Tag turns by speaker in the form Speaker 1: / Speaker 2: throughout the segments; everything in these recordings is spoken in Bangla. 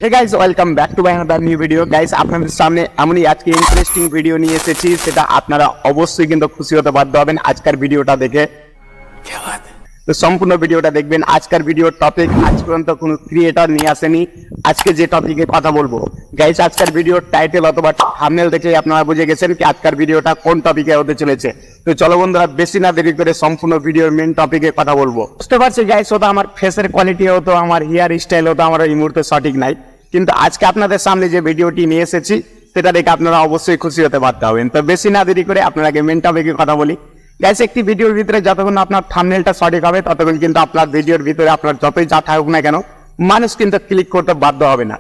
Speaker 1: Hey guys, welcome back to my another new video. Guys, আপনাদের সামনে এমনই আজকে ইন্টারেস্টিং ভিডিও নিয়ে এসেছি, সেটা আপনারা অবশ্যই কিন্তু খুশি হতে বাধ্য হবেন আজকের ভিডিওটা দেখে। তো সম্পূর্ণ ভিডিওটা দেখবেন। আজকের ভিডিওর টপিক আজ পর্যন্ত কোনো ক্রিয়েটর নিয়ে আসেনি। আজকে যে টপিকে কথা বলবো গাইস, আজকের ভিডিওর টাইটেল অথবা থাম্বনেল দেখে আপনারা বুঝে গেছেন কি আজকের ভিডিওটা কোন টপিকে হতে চলেছে। তো চলো বন্ধুরা, বেশি না দেরি করে সম্পূর্ণ ভিডিওর মেন টপিকে কথা বলবো। বুঝতে পারছি গাইস, হয়তো আমার ফেসের কোয়ালিটি হতো, আমার হেয়ার স্টাইল হতো আমার এই মুহূর্তে সঠিক নাই, কিন্তু আজকে আপনাদের সামনে যে ভিডিওটি নিয়ে এসেছি সেটা দেখে আপনারা অবশ্যই খুশি হতে বাধ্য হবেন। তো বেশি না দেরি করে আপনাকে মেন টপিকে কথা বলি। গাইস, একটি ভিডিওর ভিতরে যতক্ষণ আপনার থাম্বনেলটা সঠিক হবে ততক্ষণ কিন্তু আপনার ভিডিওর ভিতরে আপনার যতই যা থাকুক না কেন মানুষ কিন্তু ক্লিক করতে বাধ্য হবে না।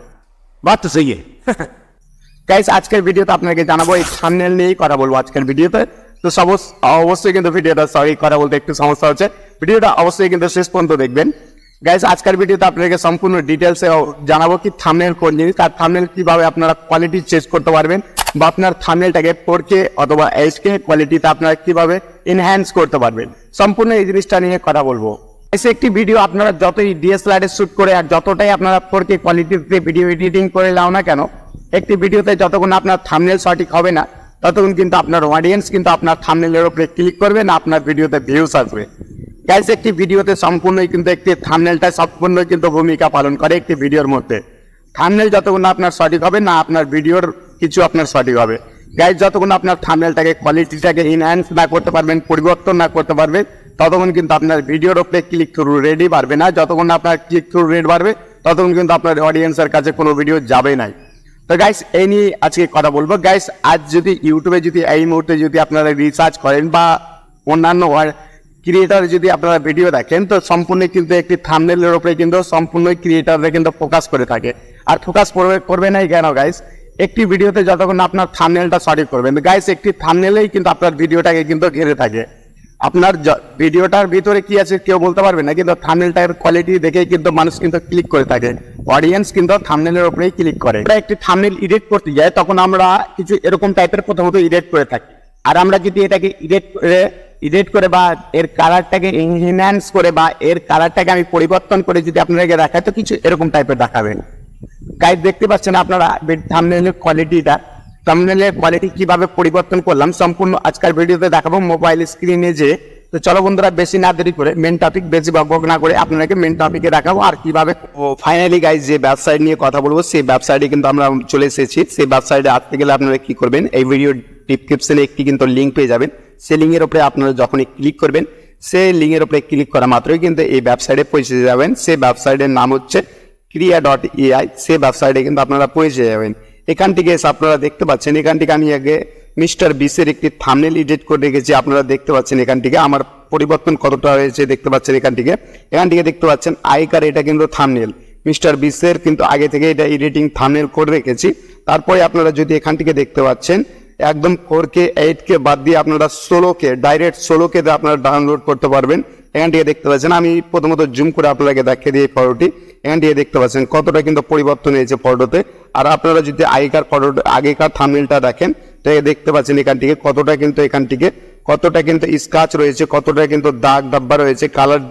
Speaker 1: বাদ তো সেই গাইস, আজকের ভিডিওতে আপনাকে জানাবো এই থাম্বনেল নিয়েই কথা বলবো আজকের ভিডিওতে। তো অবশ্যই কিন্তু ভিডিওটা সরি কথা বলতে একটু সমস্যা হচ্ছে, ভিডিওটা অবশ্যই কিন্তু শেষ পর্যন্ত দেখবেন। গাইস, আজকের ভিডিওতে আপনাকে সম্পূর্ণ ডিটেলসে জানাবো কি থাম্বনেল কোন জিনিস, আর থাম্বনেল কিভাবে আপনারা কোয়ালিটি চেঞ্জ করতে পারবেন, বা আপনার থাম্বনেলটাকে 4K অথবা HD কোয়ালিটিতে আপনারা কিভাবে এনহ্যান্স করতে পারবেন, সম্পূর্ণ এই জিনিসটা নিয়ে কথা বলবো। একটি ভিডিও আপনারা যতই DSLR এ শুট করে আর যতটাই আপনারা 4K কোয়ালিটিতে ভিডিও এডিটিং করে নাও না কেন, একটি ভিডিওতে যতক্ষণ আপনার থাম্বনেল সঠিক হবে না ততক্ষণ কিন্তু আপনার অডিয়েন্স কিন্তু আপনার থাম্বনেলের উপরে ক্লিক করবে না, আপনার ভিডিওতে ভিউজ আসবে। গাইস, একটি ভিডিওতে সম্পূর্ণই কিন্তু একটি থাম্বনেলটা সম্পূর্ণ কিন্তু ভূমিকা পালন করে একটি ভিডিওর মধ্যে। থাম্বনেল যতক্ষণ আপনার সঠিক হবে না আপনার ভিডিওর কিছু আপনার সঠিক হবে। গাইস, যতক্ষণ আপনার থাম্বনেলটাকে কোয়ালিটিটাকে এনহ্যান্স না করতে পারবেন, পরিবর্তন না করতে পারবেন, ততক্ষণ কিন্তু আপনার ভিডিওর উপরে ক্লিক থ্রু রেটই বাড়বে না। যতক্ষণ আপনার ক্লিক থ্রু রেট বাড়বে ততক্ষণ কিন্তু আপনার অডিয়েন্সের কাছে কোনো ভিডিও যাবে নাই। তো গাইস, এই নিয়ে আজকে কথা বলবো। গাইস, আজ যদি ইউটিউবে যদি এই মুহূর্তে যদি আপনারা রিসার্চ করেন বা অন্যান্য ক্রিয়েটার যদি আপনারা ভিডিও দেখেন, তো সম্পূর্ণ কিন্তু একটি থাম্বনেলের উপরে কিন্তু সম্পূর্ণ ক্রিয়েটাররা কিন্তু ফোকাস করে থাকে। আর ফোকাস করবে নাই কেন গাইস, একটি ভিডিওতে যতক্ষণ আপনার থাম্বনেলটা সঠিক করবেন গাইস, একটি থাম্বনেলেই কিন্তু আপনার ভিডিওটাকে কিন্তু ঘিরে থাকে। আপনার ভিডিওটার ভিতরে কি আছে কেউ বলতে পারবে না, কিন্তু থাম্বনেলটার কোয়ালিটি দেখেই কিন্তু মানুষ কিন্তু ক্লিক করে থাকে, অডিয়েন্স কিন্তু থাম্বনেলের উপরেই ক্লিক করে। একটি থাম্বনেল এডিট করতে যায় তখন আমরা কিছু এরকম টাইপের প্রথমত এডিট করে থাকি, আর আমরা যদি এটাকে এডিট করে বা এর কালারটাকে এনহ্যান্স করে বা এর কালারটাকে আমি পরিবর্তন করে যদি আপনাদেরকে দেখাই তো কিছু এরকম টাইপের দেখাবেন। গাইস, দেখতে পাচ্ছেন আপনারা থাম্বনেলের কোয়ালিটিটা, থাম্বনেলের কোয়ালিটি কিভাবে পরিবর্তন করলাম সম্পূর্ণ আজকের ভিডিওতে দেখাবো মোবাইল স্ক্রিনে যে। তো চলো বন্ধুরা, বেশি না দেরি করে মেন টপিক বেশি বকবক না করে আপনাদেরকে মেন টপিকে দেখাবো আর কিভাবে। ফাইনালি গাইস, যে ওয়েবসাইট নিয়ে কথা বলবো সেই ওয়েবসাইটে কিন্তু আমরা চলে এসেছি। সেই ওয়েবসাইটে আসতে গেলে আপনারা কি করবেন, এই ভিডিও ডিসক্রিপশনে একটি কিন্তু লিঙ্ক পেয়ে যাবেন। সেই লিঙ্কের উপরে আপনারা যখনই ক্লিক করবেন, সেই লিঙ্কের উপরে ক্লিক করা মাত্রই কিন্তু এই ওয়েবসাইটে পৌঁছে যাবেন। সেই ওয়েবসাইটের নাম হচ্ছে kriya.ai। সেই ওয়েবসাইটে কিন্তু আপনারা পৌঁছে যাবেন। এখান থেকে এসে আপনারা দেখতে পাচ্ছেন, এখান থেকে আমি আগে মিস্টার বিসের একটি থাম্বনেল এডিট করে রেখেছি। আপনারা দেখতে পাচ্ছেন এখান থেকে আমার পরিবর্তন কতটা হয়েছে দেখতে পাচ্ছেন। এখান থেকে দেখতে পাচ্ছেন আইকার, এটা কিন্তু থাম্বনেল মিস্টার বিসের কিন্তু আগে থেকে এটা এডিটিং থাম্বনেল করে রেখেছি। তারপরে আপনারা যদি এখান থেকে দেখতে পাচ্ছেন একদম 4K 8K বাদ দিয়ে আপনারা 16K ডাইরেক্ট 16K আপনারা ডাউনলোড করতে পারবেন। এখান থেকে দেখতে পাচ্ছেন, আমি প্রথমত জুম করে আপনাকে দেখিয়ে দিই ফটোটি। এখান থেকে দেখতে পাচ্ছেন কতটা কিন্তু পরিবর্তন হয়েছে ফটোতে। আর আপনারা যদি আগেকার থাম্বনেলটা দেখেন তাহলে দেখতে পাচ্ছেন এখান থেকে কতটা কিন্তু স্ক্র্যাচ রয়েছে, কতটা কিন্তু দাগ দাব্বা রয়েছে, কালার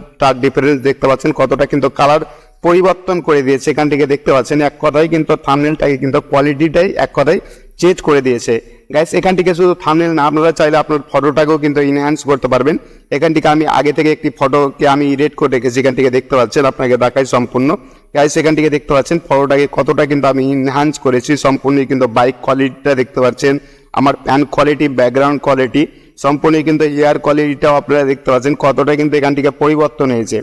Speaker 1: ডিফারেন্স দেখতে পাচ্ছেন, কতটা কিন্তু কালার পরিবর্তন করে দিয়েছে। এখান থেকে দেখতে পাচ্ছেন এক কথায় কিন্তু থাম্বনেলটাকে কিন্তু কোয়ালিটিটাই এক কথায় চেঞ্জ করে দিয়েছে। গাইস, এখান থেকে শুধু থাম্বনেল না, আপনারা চাইলে আপনার ফটোটাকেও কিন্তু এনহ্যান্স করতে পারবেন। এখান থেকে আমি আগে থেকে একটি ফটোকে আমি এডিট করে রেখেছি, এখান থেকে দেখতে পাচ্ছেন, আপনাকে দেখাই সম্পূর্ণ। গাইস, এখান থেকে দেখতে পাচ্ছেন ফটোটাকে কতটা কিন্তু আমি এনহ্যান্স করেছি সম্পূর্ণ, কিন্তু বাইক কোয়ালিটিটা দেখতে পাচ্ছেন, আমার প্যান কোয়ালিটি, ব্যাকগ্রাউন্ড কোয়ালিটি সম্পূর্ণ কিন্তু এয়ার কোয়ালিটিটাও আপনারা দেখতে পাচ্ছেন কতটা কিন্তু এখান থেকে পরিবর্তন হয়েছে।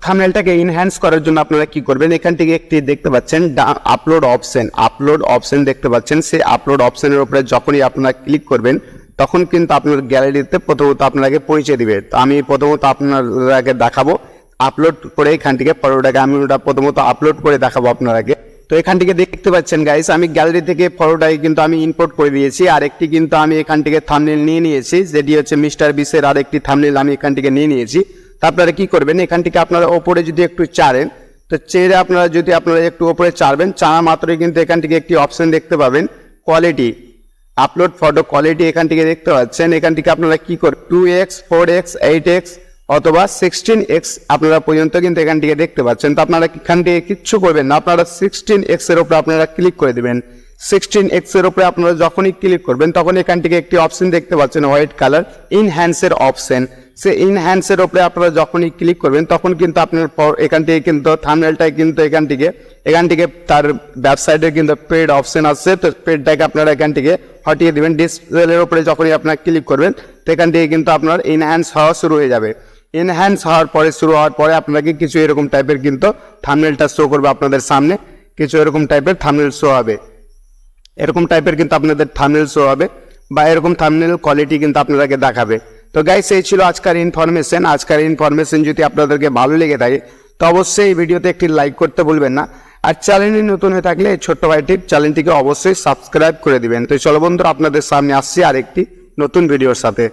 Speaker 1: থাম্বনেলটাকে এনহ্যান্স করার জন্য আপনারা কি করবেন, এখান থেকে একটি দেখতে পাচ্ছেন আপলোড অপশন দেখতে পাচ্ছেন। সেই আপলোড অপশনের উপরে যখনই আপনারা ক্লিক করবেন তখন কিন্তু আপনার গ্যালারিতে প্রথমত আপনাকে পরিচয় দিবে। তো আমি প্রথমত আপনাকে দেখাবো আপলোড করে, এখান থেকে ফটোটাকে আমি ওটা প্রথমত আপলোড করে দেখাবো আপনাকে। তো এখান থেকে দেখতে পাচ্ছেন গাইস, আমি গ্যালারি থেকে ফটোটাকে কিন্তু আমি ইম্পোর্ট করে দিয়েছি। আর একটি কিন্তু আমি এখান থেকে থাম্বনেল নিয়ে নিয়েছি, যেটি হচ্ছে মিস্টার বিসের আর একটি থাম্বনেল আমি এখান থেকে নিয়ে নিয়েছি। আপনারা কি করবেন, এখান থেকে আপনারা ওপরে যদি একটু চাড়েন, তো চেড়ে আপনারা একটু ওপরে চাড়বেন, চাড়া মাত্রই কিন্তু এখান থেকে একটি অপশন দেখতে পাবেন কোয়ালিটি, আপলোড ফটো কোয়ালিটি। এখান থেকে দেখতে পাচ্ছেন, এখান থেকে আপনারা কি করবেন 2x 4x 8x অথবা 16x আপনারা পর্যন্ত কিন্তু এখান থেকে দেখতে পাচ্ছেন। তো আপনারা এখান থেকে কিচ্ছু করবেন না, আপনারা 16x এর উপরে আপনারা ক্লিক করে দিবেন। 16x এর উপরে আপনারা যখনই ক্লিক করবেন তখন এখান থেকে একটি অপশন দেখতে পাচ্ছেন হোয়াইট কালার, ইনহ্যান্সের অপশন। সে ইনহ্যান্সের উপরে আপনারা যখনই ক্লিক করবেন তখন কিন্তু আপনার এখান থেকে কিন্তু থাম্বনেলটাই কিন্তু এখান থেকে তার ওয়েবসাইটের কিন্তু পেড অপশন আছে। তো পেডটাকে আপনারা এখান থেকে হটিয়ে দিবেন। ডিসপ্লের উপরে যখনই আপনারা ক্লিক করবেন তো এখান থেকে কিন্তু আপনার ইনহ্যান্স হওয়া শুরু হয়ে যাবে। এনহ্যান্স শুরু হওয়ার পরে আপনাকে কিছু এরকম টাইপের কিন্তু থাম্বনেলটা শো করবে আপনাদের সামনে, কিছু এরকম টাইপের থাম্বনেল শো হবে, এরকম টাইপের কিন্তু আপনাদের থাম্বনেল শো হবে বা এরকম থাম্বনেল কোয়ালিটি কিন্তু আপনাদেরকে দেখাবে। তো গাইস এই ছিল আজকের ইনফরমেশন। যদি আপনাদেরকে ভালো লেগে থাকে তো অবশ্যই এই ভিডিওতে একটি লাইক করতে ভুলবেন না। আর চ্যানেলে নতুন হয়ে থাকলে এই ছোট্ট ভাইটির চ্যানেলটিকে অবশ্যই সাবস্ক্রাইব করে দিবেন। তো চলো বন্ধুরা, আপনাদের সামনে আসছি আরেকটি নতুন ভিডিওর সাথে।